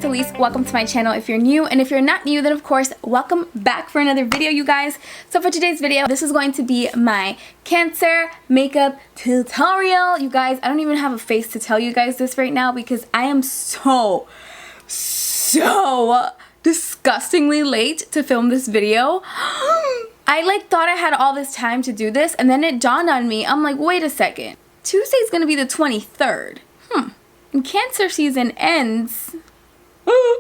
the least, welcome to my channel if you're new, and if you're not new, then of course, welcome back for another video, you guys. So for today's video, this is going to be my Cancer makeup tutorial. You guys, I don't even have a face to tell you guys this right now because I am so disgustingly late to film this video. I thought I had all this time to do this, and then it dawned on me. I'm like, wait a second. Tuesday's gonna be the 23rd. And Cancer season ends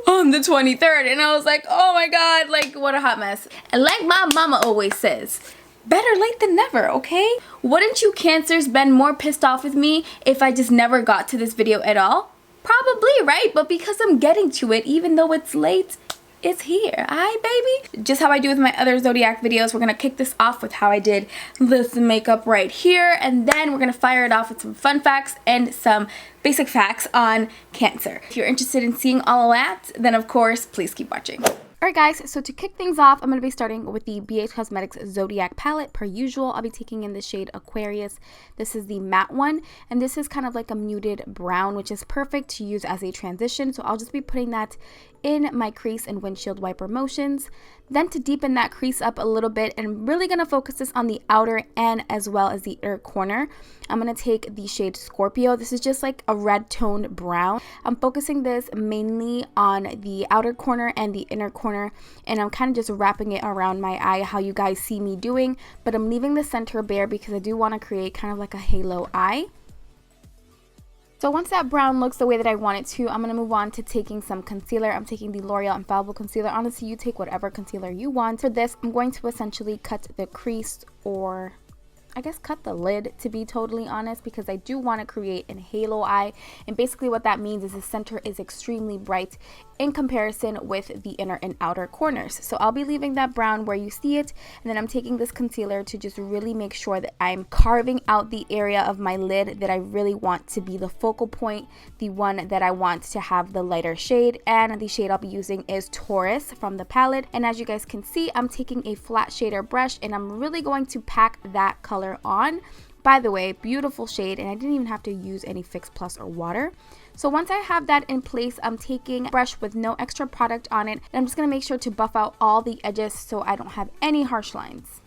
on the 23rd, and I was like, oh my god, what a hot mess. And like my mama always says, better late than never, okay? Wouldn't you Cancers been more pissed off with me if I just never got to this video at all? Probably, right? But because I'm getting to it, even though it's late, it's here. Alright, baby? Just how I do with my other Zodiac videos, we're gonna kick this off with how I did this makeup right here, and then we're gonna fire it off with some fun facts and some basic facts on Cancer. If you're interested in seeing all of that, then of course, please keep watching. Alright guys, so to kick things off, I'm going to be starting with the BH Cosmetics Zodiac palette. Per usual, I'll be taking in the shade Aquarius. This is the matte one, and this is kind of like a muted brown, which is perfect to use as a transition. So I'll just be putting that in my crease and windshield wiper motions. Then to deepen that crease up a little bit, and I'm really going to focus this on the outer and as well as the inner corner, I'm going to take the shade Scorpio. This is just like a red toned brown. I'm focusing this mainly on the outer corner and the inner corner, and I'm kind of just wrapping it around my eye how you guys see me doing, but I'm leaving the center bare because I do want to create kind of like a halo eye. So once that brown looks the way that I want it to, I'm going to move on to taking some concealer. I'm taking the L'Oreal Infallible concealer. Honestly, you take whatever concealer you want. For this, I'm going to essentially cut the crease, or I guess cut the lid, to be totally honest, because I do want to create a halo eye. And basically what that means is the center is extremely bright in comparison with the inner and outer corners. So I'll be leaving that brown where you see it, and then I'm taking this concealer to just really make sure that I'm carving out the area of my lid that I really want to be the focal point, the one that I want to have the lighter shade. And the shade I'll be using is Taurus from the palette, and as you guys can see, I'm taking a flat shader brush and I'm really going to pack that color on. By the way, beautiful shade, and I didn't even have to use any Fix Plus or water. So once I have that in place, I'm taking a brush with no extra product on it, and I'm just going to make sure to buff out all the edges so I don't have any harsh lines.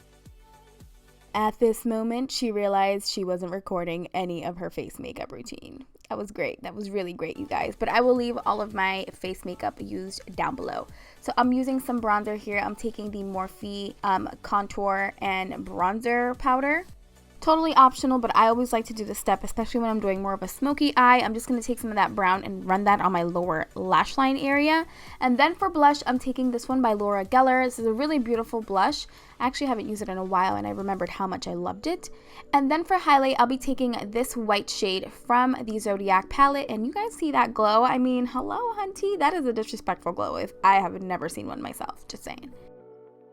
At this moment, she realized she wasn't recording any of her face makeup routine. That was great. That was really great, you guys. But I will leave all of my face makeup used down below. So I'm using some bronzer here. I'm taking the Morphe contour and bronzer powder. Totally optional, but I always like to do this step, especially when I'm doing more of a smoky eye. I'm just going to take some of that brown and run that on my lower lash line area. And then for blush, I'm taking this one by Laura Geller. This is a really beautiful blush. I actually haven't used it in a while, and I remembered how much I loved it. And then for highlight, I'll be taking this white shade from the Zodiac palette. And you guys see that glow? I mean, hello, hunty. That is a disrespectful glow if I have never seen one myself. Just saying.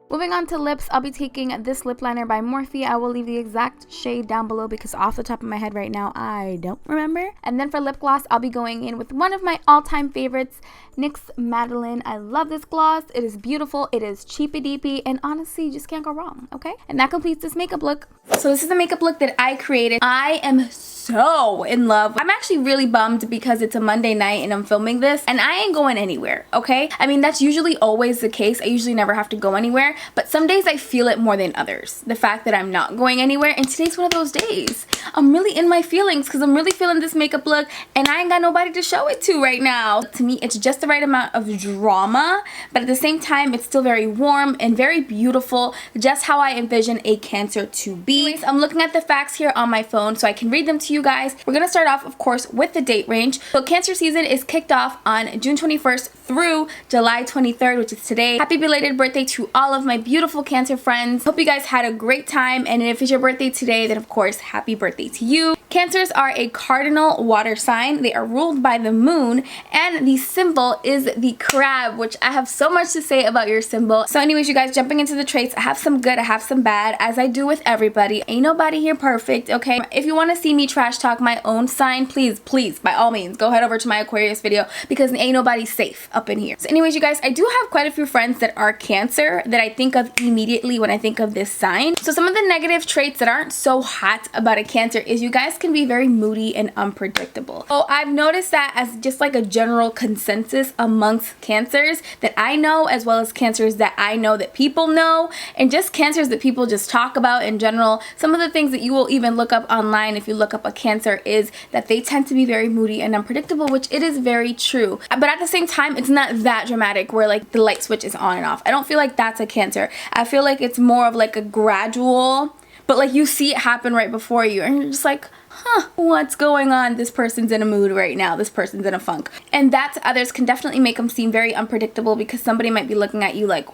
Moving on to lips, I'll be taking this lip liner by Morphe. I will leave the exact shade down below because off the top of my head right now, I don't remember. And then for lip gloss, I'll be going in with one of my all-time favorites, NYX Madeline. I love this gloss. It is beautiful. It is cheapy-deepy, and honestly, you just can't go wrong, okay? And that completes this makeup look. So this is the makeup look that I created. I am so in love. I'm actually really bummed because it's a Monday night and I'm filming this, and I ain't going anywhere, okay? I mean, that's usually always the case. I usually never have to go anywhere, but some days I feel it more than others. The fact that I'm not going anywhere, and today's one of those days. I'm really in my feelings because I'm really feeling this makeup look, and I ain't got nobody to show it to right now. To me, it's just the right amount of drama, but at the same time, it's still very warm and very beautiful, just how I envision a Cancer to be. Anyways, I'm looking at the facts here on my phone so I can read them to you guys. We're gonna start off, of course, with the date range. So Cancer season is kicked off on June 21st through July 23rd, which is today. Happy belated birthday to all of my beautiful Cancer friends. Hope you guys had a great time, and if it's your birthday today, then of course, happy birthday to you. Cancers are a cardinal water sign. They are ruled by the moon, and the symbol is the crab, which I have so much to say about your symbol. So anyways, you guys, jumping into the traits, I have some good, I have some bad, as I do with everybody. Ain't nobody here perfect, okay? If you want to see me try trash talk my own sign, please, please, by all means, go head over to my Aquarius video because ain't nobody safe up in here. So anyways, you guys, I do have quite a few friends that are Cancer that I think of immediately when I think of this sign. So some of the negative traits that aren't so hot about a Cancer is you guys can be very moody and unpredictable. So I've noticed that as just like a general consensus amongst Cancers that I know, as well as Cancers that I know that people know, and just Cancers that people just talk about in general. Some of the things that you will even look up online if you look up a Cancer is that they tend to be very moody and unpredictable, which it is very true. But at the same time, it's not that dramatic where like the light switch is on and off. I don't feel like that's a Cancer. I feel like it's more of like a gradual, but like you see it happen right before you and you're just like, huh, what's going on? This person's in a mood right now. This person's in a funk. And that to others can definitely make them seem very unpredictable because somebody might be looking at you like,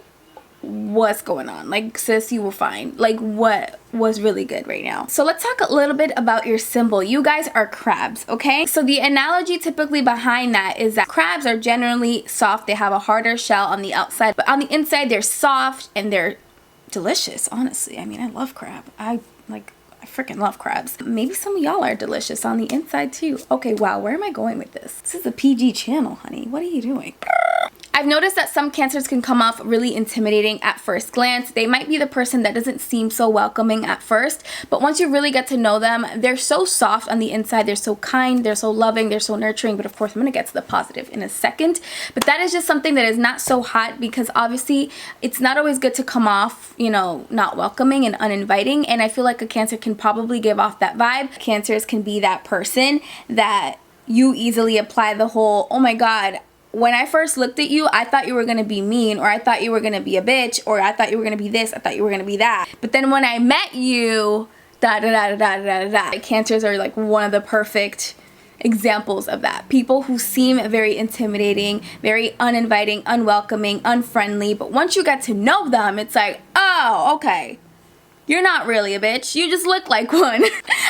what's going on? Like, sis, you were fine. Like, what was really good right now? So let's talk a little bit about your symbol. You guys are crabs, okay? So the analogy typically behind that is that crabs are generally soft. They have a harder shell on the outside, but on the inside they're soft and they're delicious, honestly. I mean, I love crab. I freaking love crabs. Maybe some of y'all are delicious on the inside too. Okay, wow, where am I going with this? This is a PG channel, honey. What are you doing? I've noticed that some Cancers can come off really intimidating at first glance. They might be the person that doesn't seem so welcoming at first, but once you really get to know them, they're so soft on the inside. They're so kind, they're so loving, they're so nurturing. But of course, I'm gonna get to the positive in a second. But that is just something that is not so hot because obviously it's not always good to come off, you know, not welcoming and uninviting. And I feel like a Cancer can probably give off that vibe. Cancers can be that person that you easily apply the whole, oh my God, when I first looked at you, I thought you were gonna be mean, or I thought you were gonna be a bitch, or I thought you were gonna be this, I thought you were gonna be that. But then when I met you, da da da da da da da. Cancers are like one of the perfect examples of that. People who seem very intimidating, very uninviting, unwelcoming, unfriendly, but once you get to know them, it's like, oh, okay. You're not really a bitch. You just look like one.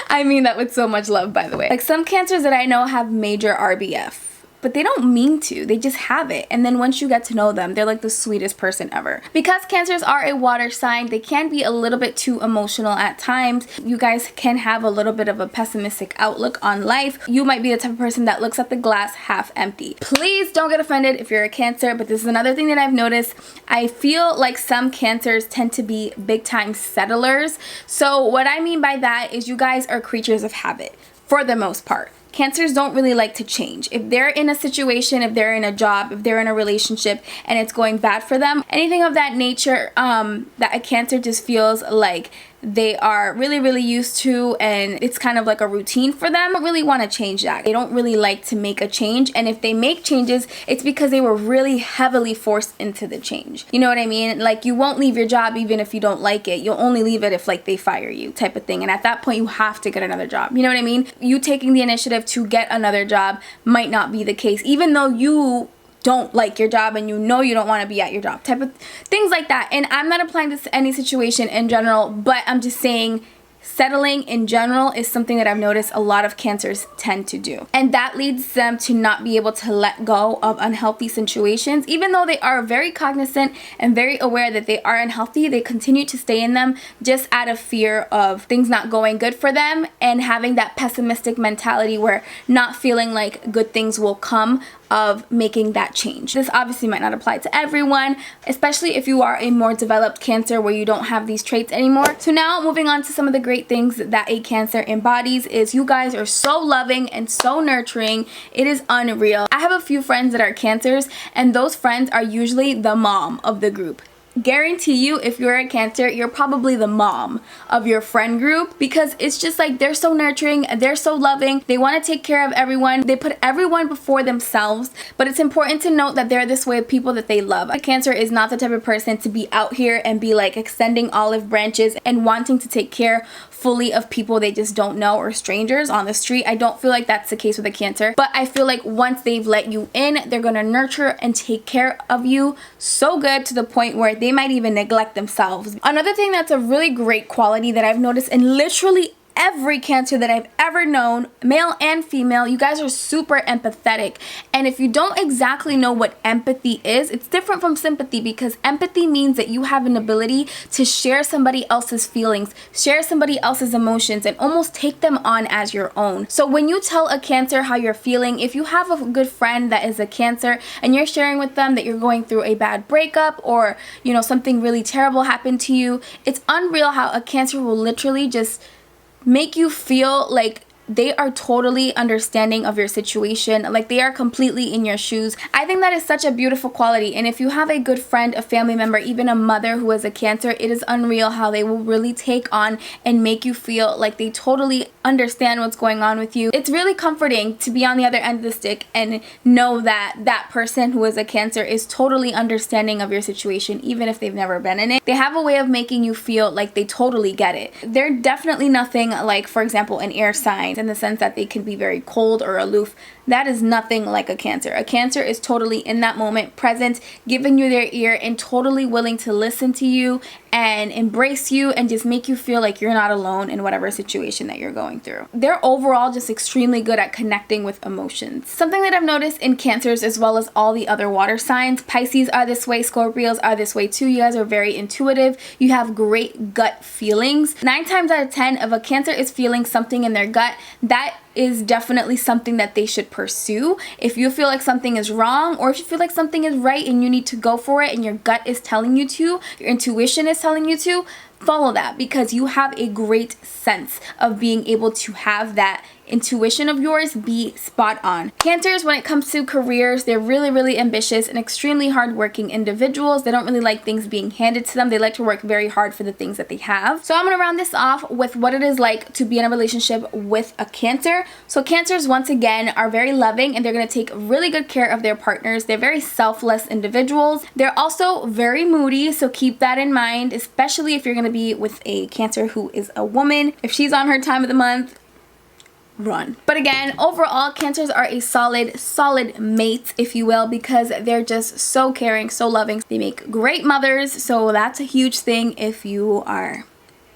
I mean that with so much love, by the way. Like some Cancers that I know have major RBF. But they don't mean to, they just have it. And then once you get to know them, they're like the sweetest person ever. Because Cancers are a water sign, they can be a little bit too emotional at times. You guys can have a little bit of a pessimistic outlook on life. You might be the type of person that looks at the glass half empty. Please don't get offended if you're a Cancer, but this is another thing that I've noticed. I feel like some Cancers tend to be big time settlers. So what I mean by that is you guys are creatures of habit for the most part. Cancers don't really like to change. If they're in a situation, if they're in a job, if they're in a relationship and it's going bad for them, anything of that nature that a Cancer just feels like they are really, really used to and it's kind of like a routine for them, don't really want to change that. They don't really like to make a change, and if they make changes, it's because they were really heavily forced into the change. You know what I mean? Like you won't leave your job even if you don't like it. You'll only leave it if like they fire you type of thing, and at that point you have to get another job. You know what I mean? You taking the initiative to get another job might not be the case, even though you don't like your job and you know you don't want to be at your job, type of things like that. And I'm not applying this to any situation in general, but I'm just saying settling in general is something that I've noticed a lot of Cancers tend to do. And that leads them to not be able to let go of unhealthy situations. Even though they are very cognizant and very aware that they are unhealthy, they continue to stay in them just out of fear of things not going good for them and having that pessimistic mentality where not feeling like good things will come of making that change. This obviously might not apply to everyone, especially if you are a more developed Cancer where you don't have these traits anymore. So now moving on to some of the great things that a Cancer embodies is you guys are so loving and so nurturing. It is unreal. I have a few friends that are Cancers and those friends are usually the mom of the group. Guarantee you, if you're a Cancer, you're probably the mom of your friend group because it's just like they're so nurturing, they're so loving, they want to take care of everyone, they put everyone before themselves. But it's important to note that they're this way of people that they love. A Cancer is not the type of person to be out here and be like extending olive branches and wanting to take care fully of people they just don't know or strangers on the street. I don't feel like that's the case with a Cancer, but I feel like once they've let you in, they're gonna nurture and take care of you so good to the point where they might even neglect themselves. Another thing that's a really great quality that I've noticed in literally every Cancer that I've ever known, male and female, you guys are super empathetic. And if you don't exactly know what empathy is, it's different from sympathy, because empathy means that you have an ability to share somebody else's feelings, share somebody else's emotions, and almost take them on as your own. So when you tell a Cancer how you're feeling, if you have a good friend that is a Cancer and you're sharing with them that you're going through a bad breakup, or you know, something really terrible happened to you, it's unreal how a Cancer will literally just make you feel like they are totally understanding of your situation, like they are completely in your shoes. I think that is such a beautiful quality, and if you have a good friend, a family member, even a mother who is a Cancer, it is unreal how they will really take on and make you feel like they totally understand what's going on with you. It's really comforting to be on the other end of the stick and know that that person who is a Cancer is totally understanding of your situation, even if they've never been in it. They have a way of making you feel like they totally get it. They're definitely nothing like, for example, an air sign, in the sense that they can be very cold or aloof. That is nothing like a Cancer. A Cancer is totally in that moment, present, giving you their ear, and totally willing to listen to you and embrace you and just make you feel like you're not alone in whatever situation that you're going through. They're overall just extremely good at connecting with emotions. Something that I've noticed in Cancers, as well as all the other water signs, Pisces are this way, Scorpios are this way too. You guys are very intuitive. You have great gut feelings. 9 times out of 10, if a Cancer is feeling something in their gut, that is definitely something that they should pursue. If you feel like something is wrong, or if you feel like something is right and you need to go for it and your gut is telling you to, your intuition is telling you to, follow that, because you have a great sense of being able to have that intuition of yours be spot on. Cancers, when it comes to careers, they're really ambitious and extremely hardworking individuals. They don't really like things being handed to them. They like to work very hard for the things that they have. So I'm going to round this off with what it is like to be in a relationship with a Cancer. So Cancers, once again, are very loving, and they're going to take really good care of their partners. They're very selfless individuals. They're also very moody, so keep that in mind, especially if you're going to be with a Cancer who is a woman. If she's on her time of the month, run. But again, overall, Cancers are a solid mate, if you will, because they're just so caring, so loving. They make great mothers, so that's a huge thing if you are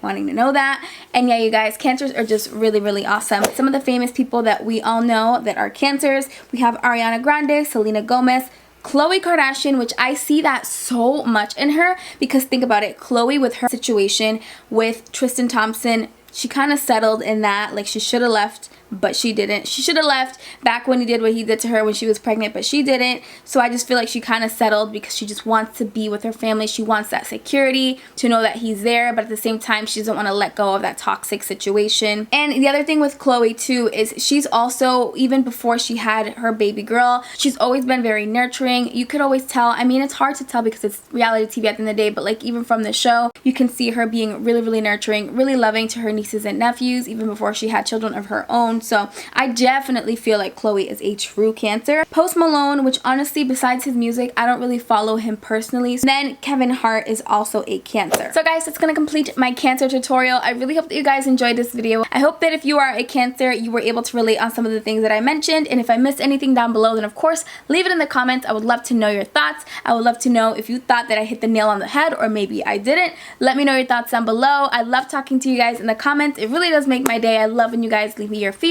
wanting to know that. And yeah, you guys, Cancers are just really awesome. Some of the famous people that we all know that are Cancers, we have Ariana Grande, Selena Gomez, Khloe Kardashian, which I see that so much in her, because think about it, Khloe with her situation with Tristan Thompson, she kind of settled in that, like she should have left, but she didn't. She should have left back when he did what he did to her when she was pregnant, but she didn't. So I just feel like she kind of settled because she just wants to be with her family. She wants that security to know that he's there, but at the same time, she doesn't want to let go of that toxic situation. And the other thing with Khloe too is she's also, even before she had her baby girl, she's always been very nurturing. You could always tell. I mean, it's hard to tell because it's reality TV at the end of the day, but like even from the show, you can see her being really nurturing, really loving to her nieces and nephews, even before she had children of her own. So I definitely feel like Khloe is a true Cancer. Post Malone, which honestly, besides his music, I don't really follow him personally. Then Kevin Hart is also a Cancer. So guys, that's gonna complete my Cancer tutorial. I really hope that you guys enjoyed this video. I hope that if you are a Cancer, you were able to relate on some of the things that I mentioned. And if I missed anything down below, then of course, leave it in the comments. I would love to know your thoughts. I would love to know if you thought that I hit the nail on the head, or maybe I didn't. Let me know your thoughts down below. I love talking to you guys in the comments. It really does make my day. I love when you guys leave me your feedback.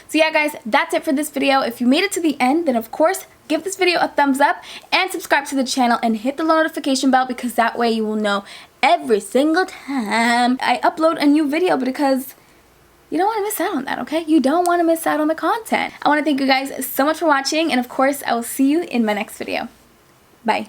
So yeah guys, that's it for this video. If you made it to the end, then of course, give this video a thumbs up and subscribe to the channel and hit the notification bell, because that way you will know every single time I upload a new video, because you don't want to miss out on that, okay? You don't want to miss out on the content. I want to thank you guys so much for watching, and of course, I will see you in my next video. Bye.